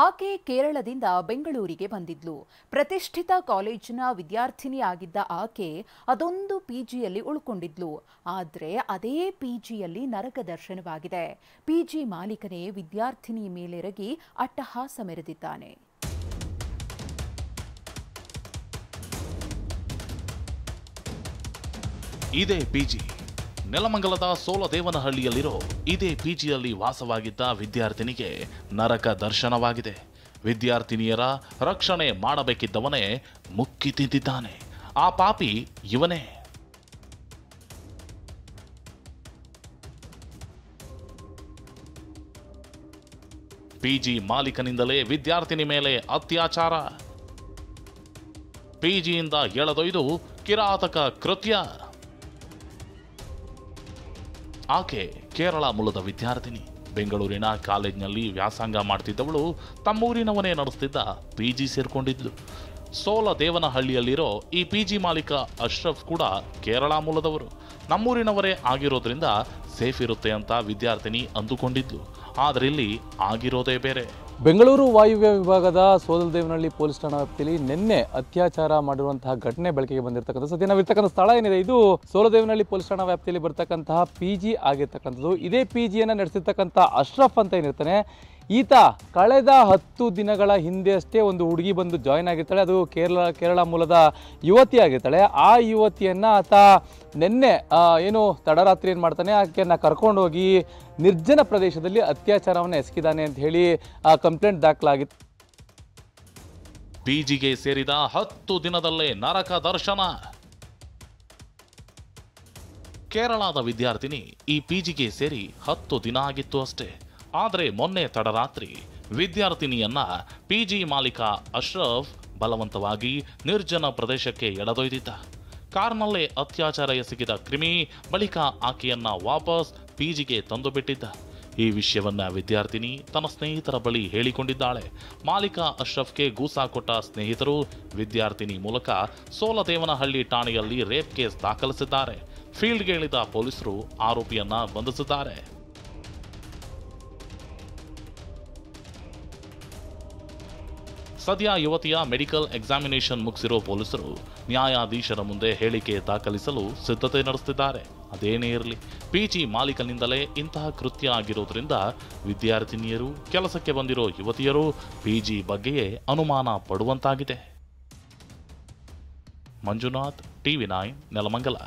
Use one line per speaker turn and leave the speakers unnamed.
ಆಕೆ ಕೇರಳದಿಂದ ಬೆಂಗಳೂರಿಗೆ ಬಂದಿದ್ಲು. ಪ್ರತಿಷ್ಠಿತ ಕಾಲೇಜಿನ ವಿದ್ಯಾರ್ಥಿನಿಯಾಗಿದ್ದ ಆಕೆ ಅದೊಂದು ಪಿಜಿಯಲ್ಲಿ ಉಳ್ಕೊಂಡಿದ್ಲು. ಆದರೆ ಅದೇ ಪಿಜಿಯಲ್ಲಿ ನರಕ ದರ್ಶನವಾಗಿದೆ. ಪಿಜಿ ಮಾಲೀಕನೇ ವಿದ್ಯಾರ್ಥಿನಿ ಮೇಲೆರಗಿ ಅಟ್ಟಹಾಸ ಮೆರೆದಿದ್ದಾನೆ.
ಇದೇ ಪಿಜಿ ನೆಲಮಂಗಲದ ಸೋಲದೇವನಹಳ್ಳಿಯಲ್ಲಿರೋ ಇದೇ ಪಿಜಿಯಲ್ಲಿ ವಾಸವಾಗಿದ್ದ ವಿದ್ಯಾರ್ಥಿನಿಗೆ ನರಕ ದರ್ಶನವಾಗಿದೆ. ವಿದ್ಯಾರ್ಥಿನಿಯರ ರಕ್ಷಣೆ ಮಾಡಬೇಕಿದ್ದವನೇ ಮುಕ್ಕಿ ತಿಂದಿದ್ದಾನೆ. ಆ ಪಾಪಿ ಇವನೇ. ಪಿಜಿ ಮಾಲೀಕನಿಂದಲೇ ವಿದ್ಯಾರ್ಥಿನಿ ಮೇಲೆ ಅತ್ಯಾಚಾರ. ಪಿಜಿಯಿಂದ ಎಳೆದೊಯ್ದು ಕಿರಾತಕ ಕೃತ್ಯ. ಆಕೆ ಕೇರಳ ಮೂಲದ ವಿದ್ಯಾರ್ಥಿನಿ. ಬೆಂಗಳೂರಿನ ಕಾಲೇಜಿನಲ್ಲಿ ವ್ಯಾಸಂಗ ಮಾಡ್ತಿದ್ದವಳು ತಮ್ಮೂರಿನವನೇ ನಡೆಸ್ತಿದ್ದ ಪಿಜಿ ಸೇರ್ಕೊಂಡಿದ್ಲು. ಸೋಲದೇವನಹಳ್ಳಿಯಲ್ಲಿರೋ ಈ ಪಿಜಿ ಮಾಲೀಕ ಅಶ್ರಫ್ ಕೂಡ ಕೇರಳ ಮೂಲದವರು. ನಮ್ಮೂರಿನವರೇ ಆಗಿರೋದ್ರಿಂದ ಸೇಫ್ ಇರುತ್ತೆ ಅಂತ ವಿದ್ಯಾರ್ಥಿನಿ ಅಂದುಕೊಂಡಿದ್ಲು. ಆದರೆ ಇಲ್ಲಿ ಆಗಿರೋದೇ ಬೇರೆ.
ಬೆಂಗಳೂರು ವಾಯುವ್ಯ ವಿಭಾಗದ ಸೋಲದೇವನಹಳ್ಳಿ ಪೊಲೀಸ್ ಠಾಣಾ ವ್ಯಾಪ್ತಿಯಲ್ಲಿ ನಿನ್ನೆ ಅತ್ಯಾಚಾರ ಮಾಡಿರುವಂತಹ ಘಟನೆ ಬೆಳಕಿಗೆ ಬಂದಿರತಕ್ಕಂಥ ಸದ್ಯ ನಾವಿರ್ತಕ್ಕಂಥ ಸ್ಥಳ ಏನಿದೆ ಇದು ಸೋಲದೇವನಹಳ್ಳಿ ಪೊಲೀಸ್ ಠಾಣಾ ವ್ಯಾಪ್ತಿಯಲ್ಲಿ ಬರ್ತಕ್ಕಂತಹ ಪಿಜಿ ಆಗಿರ್ತಕ್ಕಂಥದ್ದು. ಇದೇ ಪಿಜಿಯನ್ನು ನಡೆಸಿರ್ತಕ್ಕಂಥ ಅಶ್ರಫ್ ಅಂತ ಏನಿರ್ತಾನೆ, ಈತ ಕಳೆದ 10 ದಿನಗಳ ಹಿಂದೆ ಅಷ್ಟೇ ಒಂದು ಹುಡುಗಿ ಬಂದು ಜಾಯ್ನ್ ಆಗಿರ್ತಾಳೆ. ಅದು ಕೇರಳ ಮೂಲದ ಯುವತಿ ಆಗಿರ್ತಾಳೆ. ಆ ಯುವತಿಯನ್ನು ಆತ ನಿನ್ನೆ ಏನು ತಡರಾತ್ರಿ ಏನು ಮಾಡ್ತಾನೆ, ಆಕೆಯನ್ನು ಕರ್ಕೊಂಡೋಗಿ ನಿರ್ಜನ ಪ್ರದೇಶದಲ್ಲಿ ಅತ್ಯಾಚಾರವನ್ನು ಎಸಗಿದ್ದಾನೆ ಅಂತ ಹೇಳಿ ಕಂಪ್ಲೇಂಟ್ ದಾಖಲಾಗಿತ್ತು.
ಪಿಜಿಗೆ ಸೇರಿದ 10 ದಿನದಲ್ಲೇ ನರಕ ದರ್ಶನ. ಕೇರಳದ ವಿದ್ಯಾರ್ಥಿನಿ ಈ ಪಿಜಿಗೆ ಸೇರಿ 10 ದಿನ ಆಗಿತ್ತು ಅಷ್ಟೇ. ಆದರೆ ಮೊನ್ನೆ ತಡರಾತ್ರಿ ವಿದ್ಯಾರ್ಥಿನಿಯನ್ನ ಪಿಜಿ ಮಾಲೀಕ ಅಶ್ರಫ್ ಬಲವಂತವಾಗಿ ನಿರ್ಜನ ಪ್ರದೇಶಕ್ಕೆ ಎಳೆದೊಯ್ದಿದ್ದ. ಕಾರ್ನಲ್ಲೇ ಅತ್ಯಾಚಾರ ಎಸಗಿದ ಕ್ರಿಮಿ ಬಳಿಕ ಆಕೆಯನ್ನ ವಾಪಸ್ ಪಿಜಿಗೆ ತಂದು ಬಿಟ್ಟಿದ್ದ. ಈ ವಿಷಯವನ್ನ ವಿದ್ಯಾರ್ಥಿನಿ ತನ್ನ ಸ್ನೇಹಿತರ ಬಳಿ ಹೇಳಿಕೊಂಡಿದ್ದಾಳೆ. ಮಾಲೀಕ ಅಶ್ರಫ್ಗೆ ಗೂಸಾ ಕೊಟ್ಟ ಸ್ನೇಹಿತರು ವಿದ್ಯಾರ್ಥಿನಿ ಮೂಲಕ ಸೋಲದೇವನಹಳ್ಳಿ ಠಾಣೆಯಲ್ಲಿ ರೇಪ್ ಕೇಸ್ ದಾಖಲಿಸಿದ್ದಾರೆ. ಫೀಲ್ಡ್ಗೆ ಇಳಿದ ಪೊಲೀಸರು ಆರೋಪಿಯನ್ನ ಬಂಧಿಸಿದ್ದಾರೆ. ಸದ್ಯ ಯುವತಿಯ ಮೆಡಿಕಲ್ ಎಕ್ಸಾಮಿನೇಷನ್ ಮುಗಿಸಿರೋ ಪೊಲೀಸರು ನ್ಯಾಯಾಧೀಶರ ಮುಂದೆ ಹೇಳಿಕೆ ದಾಖಲಿಸಲು ಸಿದ್ಧತೆ ನಡೆಸುತ್ತಿದ್ದಾರೆ. ಅದೇನೇ ಇರಲಿ, ಪಿಜಿ ಮಾಲೀಕನಿಂದಲೇ ಇಂತಹ ಕೃತ್ಯ ಆಗಿರೋದ್ರಿಂದ ವಿದ್ಯಾರ್ಥಿನಿಯರು, ಕೆಲಸಕ್ಕೆ ಬಂದಿರೋ ಯುವತಿಯರು ಪಿಜಿ ಬಗ್ಗೆಯೇ ಅನುಮಾನ ಪಡುವಂತಾಗಿದೆ. ಮಂಜುನಾಥ್, TV9, ನೆಲಮಂಗಲ.